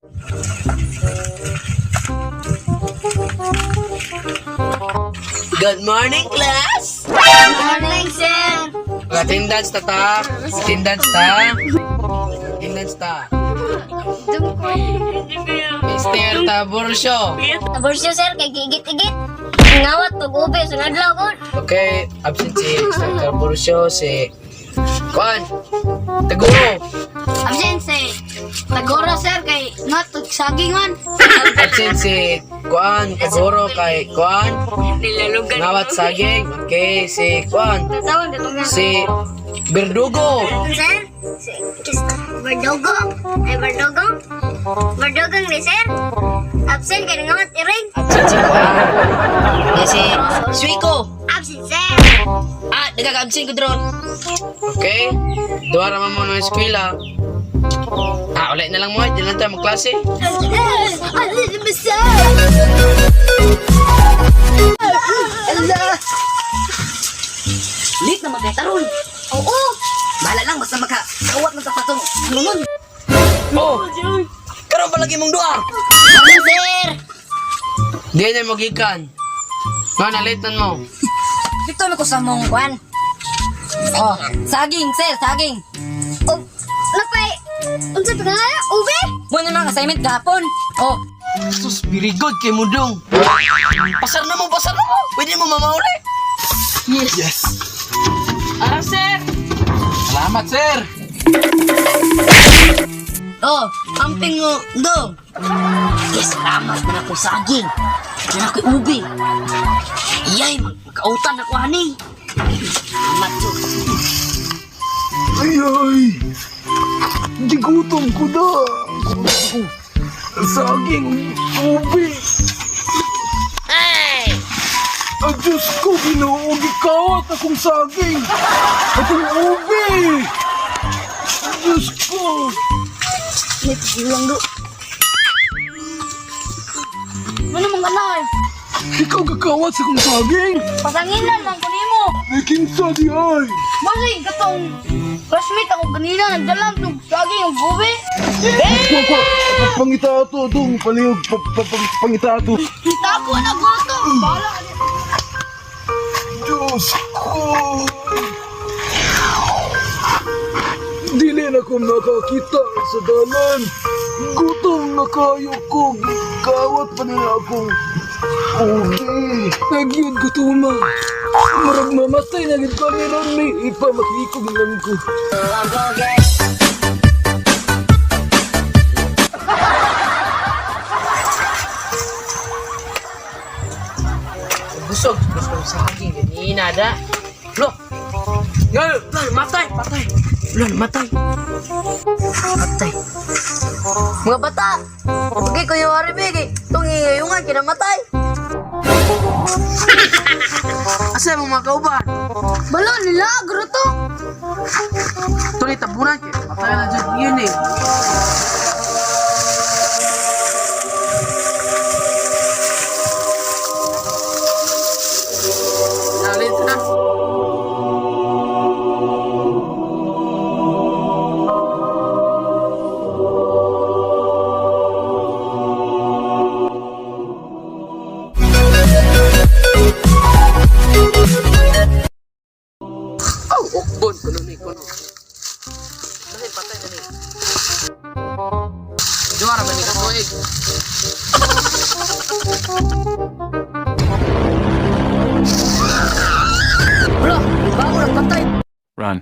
Good morning, class! Good morning, sir. Attendance ta. Attendance ta. Attendance ta. Mr. Tabursyo. Tabursyo, sir, kay gigit-igit. Ngawat, pag-ube, sunod lang ko. Okay, absent si Mr. Tabursyo, si Kuan. Taguro. Absent, si Tagoro, sir, kay not saging man. Absent si Kuan. Taguro kay Kuan. Ngawat saging. Okay, si Kuan. Si Berdugo. Sir, si Bardogo. Ay, Bardogo. Bardogong ni, sir. Absent, kay ngawat iring. Absent si Kuan. Yan si Suiko. Absent, sir. Ah, nagka-absent ko dron. Okay. Duwa raman mo ng eskwela. Ah, ulit na lang mo. Diyan lang tayo magklase. Lit na magkataron. Oo. Bahala lang, basta makakawat mo sa patong lungon. Oh! Karoon pa lagi mong dua. Absent, sir. Di na magikan. Nga, nalitan mo. Dito na ko sa mong kwan. Oh, saging, sir, saging. Oh, napay. Unsa pa nga? Ube? Muna mga assignment gapon. Oh, Sus, very good kay Mudong. Pasar na mo, pasar na mo. Pwede mo mamauli. Yes. Ara, sir. Salamat, sir. oh, amping mo, dong. Yes, salamat na ako saging. Na ako ubi. Iyay, magkautan ako, hani. Salamat to. Ay! Di gutom ko na! Saging, ubi! Hey! Ang Diyos ko, Ginoo, gikawat akong saging! Akong ubi! Ang Diyos ko! Lang do. Ano mong ganay? Ikaw gakawat sa akong saging! Pasanginan lang ko nimo. Ay, kinsa di ay! Masay katong classmate ako kanina nagdalang tug saging ang ube. Pangitato, dong, palihog, pangitato! Tako na ko to. Bala ka niya. Diyos ko! Dili na ko nakakita sa dalan. Gutom na kayo ko. Gawat pa nila akong ubi. Nagyod gutuma. Marag mamatay na gid kami ron. May ipamakikog lang ko. Busog. Busog sa akin. Ganina da. Lo! Yo! Matay! Patay! Lo, matay! Patay. Mga bata, pagay ko yung haribig, itong ingayungan, kinamatay. Asa mo mga kauban? Bala nila gruto. Tuloy tabunan kayo. Patay na dyan yun eh. Nalit na. Oh, ukbon ko nun eh. Bakit patay na eh? Juara ba ni Katoig? Wala, bago nagpatay. Run.